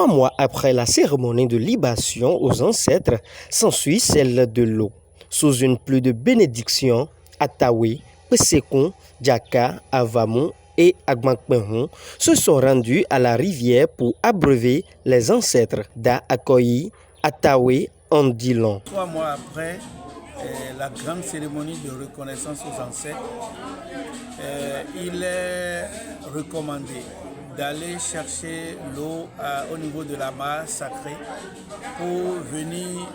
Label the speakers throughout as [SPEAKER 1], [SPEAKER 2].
[SPEAKER 1] 3 mois après la cérémonie de libation aux ancêtres, s'ensuit celle de l'eau. Sous une pluie de bénédictions, Atawe, Pesekon, Djaka, Avamou et Agbankpehon se sont rendus à la rivière pour abreuver les ancêtres d'Akoyi, Atawe, en dit long.
[SPEAKER 2] 3 mois après la grande cérémonie de reconnaissance aux ancêtres, il est recommandé d'aller chercher l'eau au niveau de la mare sacrée pour venir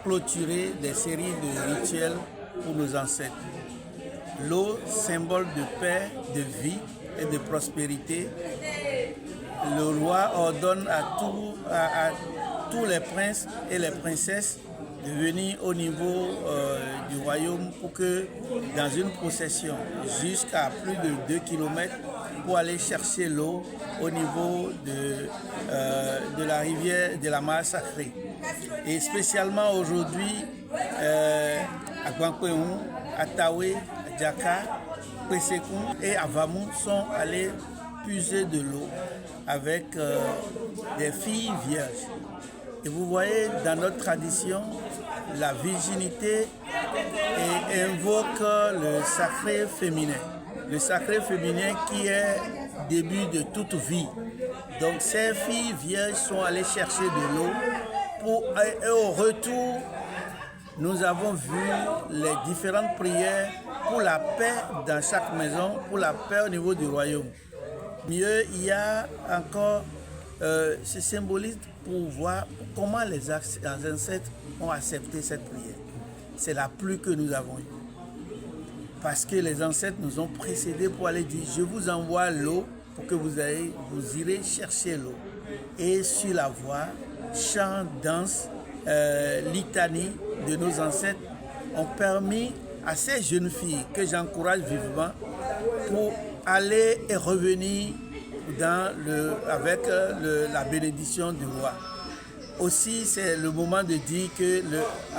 [SPEAKER 2] clôturer des séries de rituels pour nos ancêtres. L'eau, symbole de paix, de vie et de prospérité, le roi ordonne à tous les princes et les princesses de venir au niveau du royaume pour que dans une procession jusqu'à plus de 2 km pour aller chercher l'eau au niveau de la rivière de la mare sacrée. Et spécialement aujourd'hui, Agbankpehon, Atawe, Djaka, Pesekon et Avamou sont allés puiser de l'eau avec des filles vierges. Et vous voyez, dans notre tradition, la virginité invoque le sacré féminin. Le sacré féminin qui est début de toute vie. Donc ces filles vierges sont allées chercher de l'eau et au retour, nous avons vu les différentes prières pour la paix dans chaque maison, pour la paix au niveau du royaume. Mieux, il y a encore ce symbolisme pour voir comment les ancêtres ont accepté cette prière. C'est la pluie que nous avons eue. Parce que les ancêtres nous ont précédés pour aller dire « Je vous envoie l'eau pour que vous irez chercher l'eau ». Et sur la voie, chants, danses, litanie de nos ancêtres ont permis à ces jeunes filles que j'encourage vivement pour aller et revenir avec la bénédiction du roi. Aussi, c'est le moment de dire que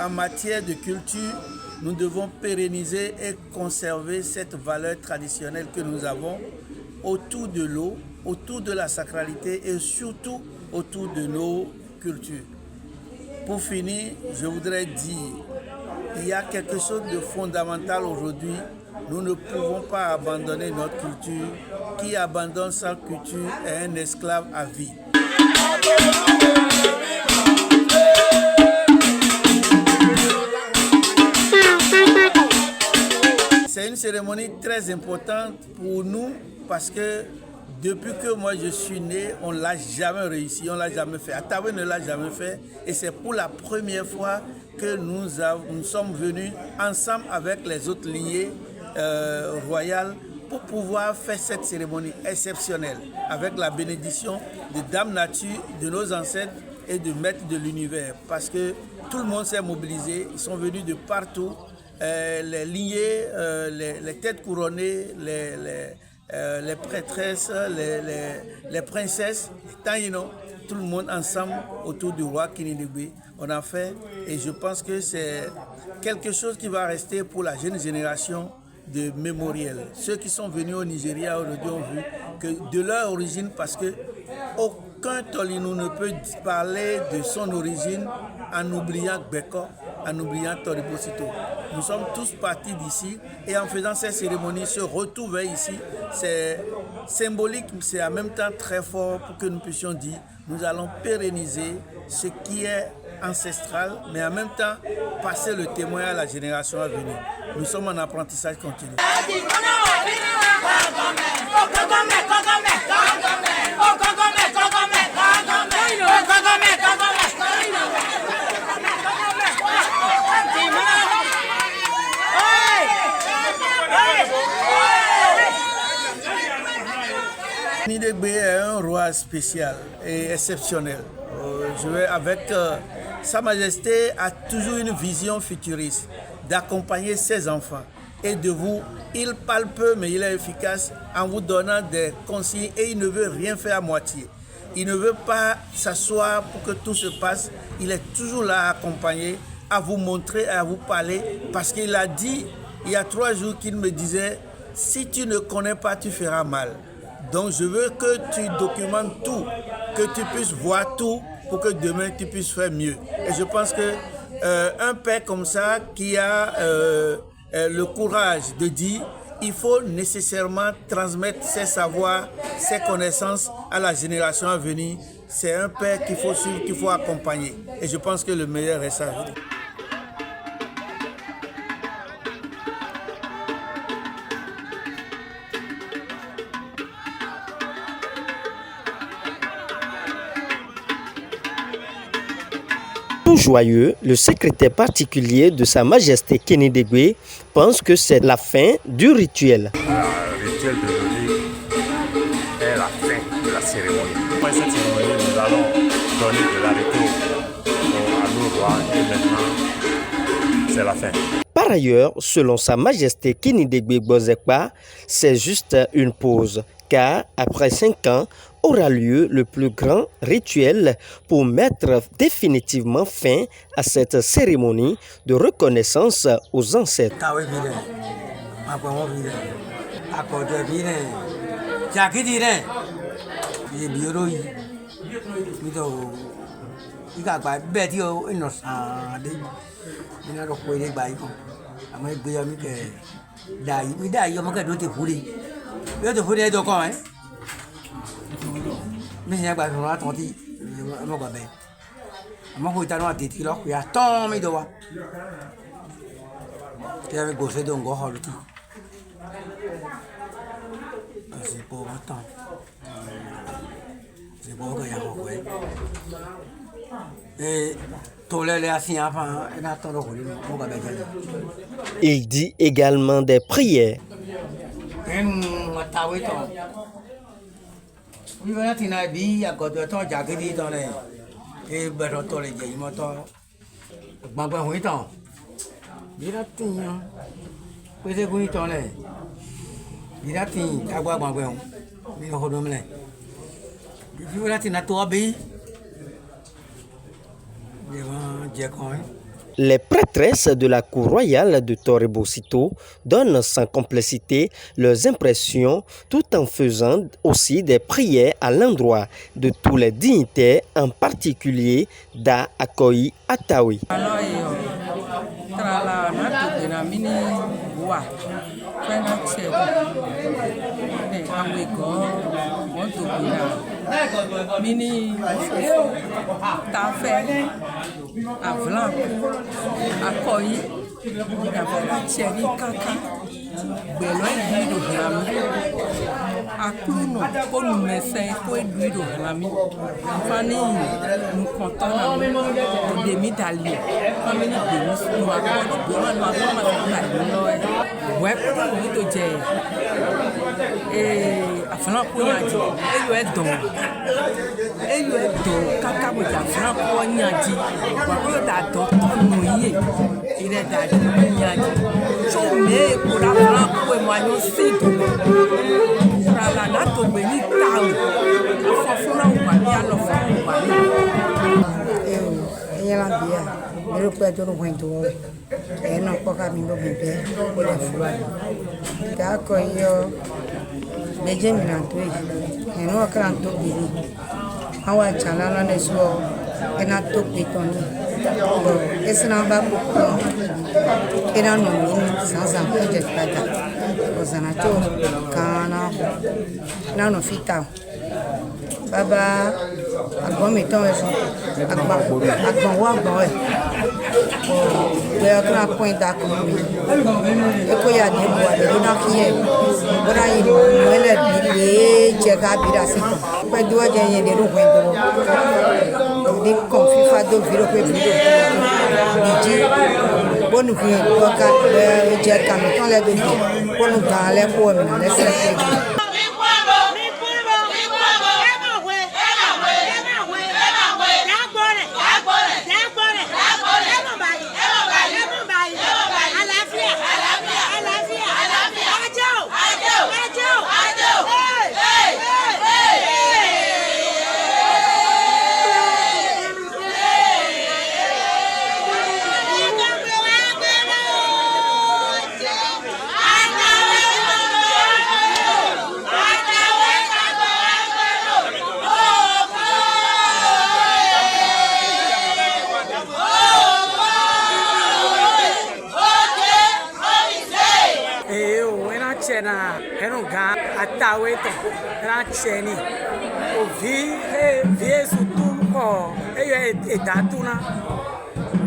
[SPEAKER 2] en matière de culture, nous devons pérenniser et conserver cette valeur traditionnelle que nous avons autour de l'eau, autour de la sacralité et surtout autour de nos cultures. Pour finir, je voudrais dire, il y a quelque chose de fondamental aujourd'hui. Nous ne pouvons pas abandonner notre culture. Qui abandonne sa culture est un esclave à vie. C'est une cérémonie très importante pour nous parce que depuis que moi je suis né, on ne l'a jamais réussi, on ne l'a jamais fait. Atawe ne l'a jamais fait et c'est pour la première fois que nous sommes venus ensemble avec les autres lignées royales pour pouvoir faire cette cérémonie exceptionnelle avec la bénédiction de Dame Nature, de nos ancêtres et de Maîtres de l'univers. Parce que tout le monde s'est mobilisé, ils sont venus de partout, les lignées, les têtes couronnées, les prêtresses, les princesses, les taïnos, tout le monde ensemble autour du roi Kinidibé. On a fait et je pense que c'est quelque chose qui va rester pour la jeune génération de mémoriel. Ceux qui sont venus au Nigeria aujourd'hui ont vu que de leur origine, parce que aucun Tolinou ne peut parler de son origine en oubliant Gbeko, en oubliant Toribosito. Nous sommes tous partis d'ici et en faisant ces cérémonies, ce retour vers ici, c'est symbolique, c'est en même temps très fort pour que nous puissions dire nous allons pérenniser ce qui est ancestral, mais en même temps passer le témoin à la génération à venir. Nous sommes en apprentissage continu. Kinidibé est un roi spécial et exceptionnel. Sa Majesté a toujours une vision futuriste d'accompagner ses enfants et de vous. Il parle peu mais il est efficace en vous donnant des consignes et il ne veut rien faire à moitié. Il ne veut pas s'asseoir pour que tout se passe. Il est toujours là à accompagner, à vous montrer, à vous parler parce qu'il a dit il y a 3 jours qu'il me disait si tu ne connais pas tu feras mal. Donc je veux que tu documentes tout que tu puisses voir tout pour que demain tu puisses faire mieux. Et je pense que un père comme ça qui a le courage de dire il faut nécessairement transmettre ses savoirs, ses connaissances à la génération à venir, c'est un père qu'il faut suivre, qu'il faut accompagner. Et je pense que le meilleur est ça.
[SPEAKER 1] Tout joyeux, le secrétaire particulier de Sa Majesté Kénidégué pense que c'est la fin du rituel.
[SPEAKER 3] Le rituel d'aujourd'hui est la fin de la cérémonie. Après cette cérémonie, nous allons donner de la retour à nos rois et maintenant, c'est la fin.
[SPEAKER 1] Par ailleurs, selon Sa Majesté Kénidégué Bozekpa, c'est juste une pause, car après 5 ans, aura lieu le plus grand rituel pour mettre définitivement fin à cette cérémonie de reconnaissance aux ancêtres.
[SPEAKER 4] Mais il pas vraiment attendu mon gars ben moi faut tellement tête là il y a tant mais doit tu avais gossé donc go hall tout c'est pas autant c'est pas que y a quoi et tout les assis avant et attend le rôle mon gars ben
[SPEAKER 1] Il dit également des prières.
[SPEAKER 4] Oui, voilà, tu n'as dit, à côté de ton jacket, dans les. Et ben, on les dit, moi, toi. Bon, ben, oui, tant. Il a tout, hein. Oui, c'est oui, tant, les. Il a tout, à quoi, bon, ben. Il a redonné, les. Et puis, voilà, tu n'as tout habillé. Il va, j'ai quand même.
[SPEAKER 1] Les prêtresses de la cour royale de Torebosito donnent sans complicité leurs impressions tout en faisant aussi des prières à l'endroit de tous les dignitaires, en particulier d'A Akoyi Atawi.
[SPEAKER 5] Mini ta fait avant Akoyi avec Thierry Kaka belo lui do blami akuno ko nous médecin ko lui do blami fani nous content de demi-talie comme ni de nous accord de on va ma ouais pour do je et aflan ko nyaji e yo do kaka mo ja aflan ko nyaji wa ko da do no ye ile da nyaji so me ko da aflan ko mo anyo sido ra la na to gbe ni ta o fo fun na wa ni alo fo wa ni
[SPEAKER 6] ela bia mero kwa joro wento no poka mi do bebe o le fuwa ta ko yo beje mi na to eno kran to biri awa chala na ne so ena to pitoni esna ba ko ena no ni sansa ko je pata o sana to kana na no fita baba agbon mi ton eso agbon wa agbon e be akra point da ko mi e ko ya de bo de na kiye bora yi mele bi je ka bi da si pe do je yen de ru kwen do de ko fifa do viro pe viro di ji bonu ki ko ka je ka mi ton le do ni bonu ga le ko mi le se pe
[SPEAKER 5] na Henunga, Ataweto, Rancheni, vie surtout, et Datuna,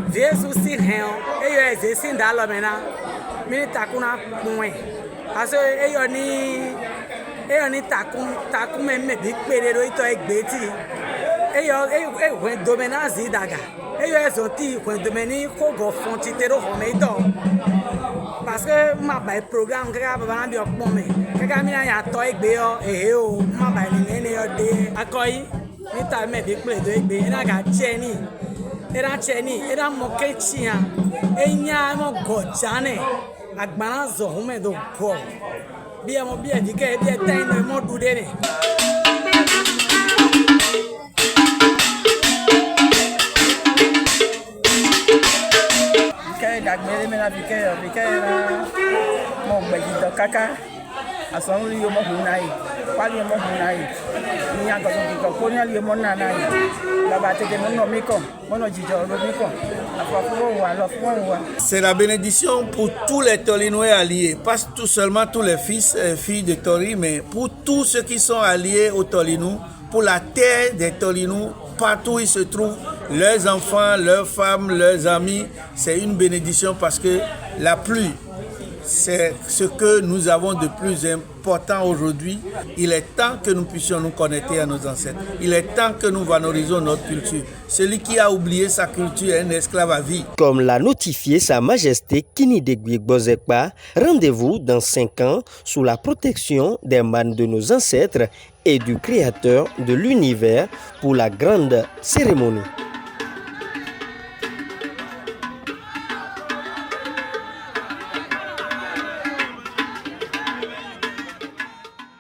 [SPEAKER 5] vie sous Sirhen, et Zessin d'Alomena, Militakuna Point. Parce que ayoni takum me big pedero ito egbeti when domena zidaga ezoti when domeni ko go fonti tero homeito parce que ma ba programme kaka baba na bi opon me kaka mi na ya to egbe o ma ba ni ne yo de akoyi ni ta me big pedero egbe na ga cheni era mo kechia enya mo gojane agbana zo home do go bien mon bien dit que bien teint mon doudene
[SPEAKER 2] que dagmere mena bike mon bejito kaka asonri yo mo hunai kwali mo hunai ni anga ko ko ni ali mo nanai baba te mo no miko mo no jijo ro miko. C'est la bénédiction pour tous les Tolinois alliés, pas tout seulement tous les fils et filles de Tori, mais pour tous ceux qui sont alliés aux Tolinou, pour la terre des Tolinou, partout où ils se trouvent, leurs enfants, leurs femmes, leurs amis, c'est une bénédiction parce que la pluie, c'est ce que nous avons de plus important aujourd'hui. Il est temps que nous puissions nous connecter à nos ancêtres. Il est temps que nous valorisons notre culture. Celui qui a oublié sa culture est un esclave à vie.
[SPEAKER 1] Comme l'a notifié Sa Majesté Kinidegui Gbozekpa, rendez-vous dans 5 ans sous la protection des mains de nos ancêtres et du Créateur de l'univers pour la grande cérémonie.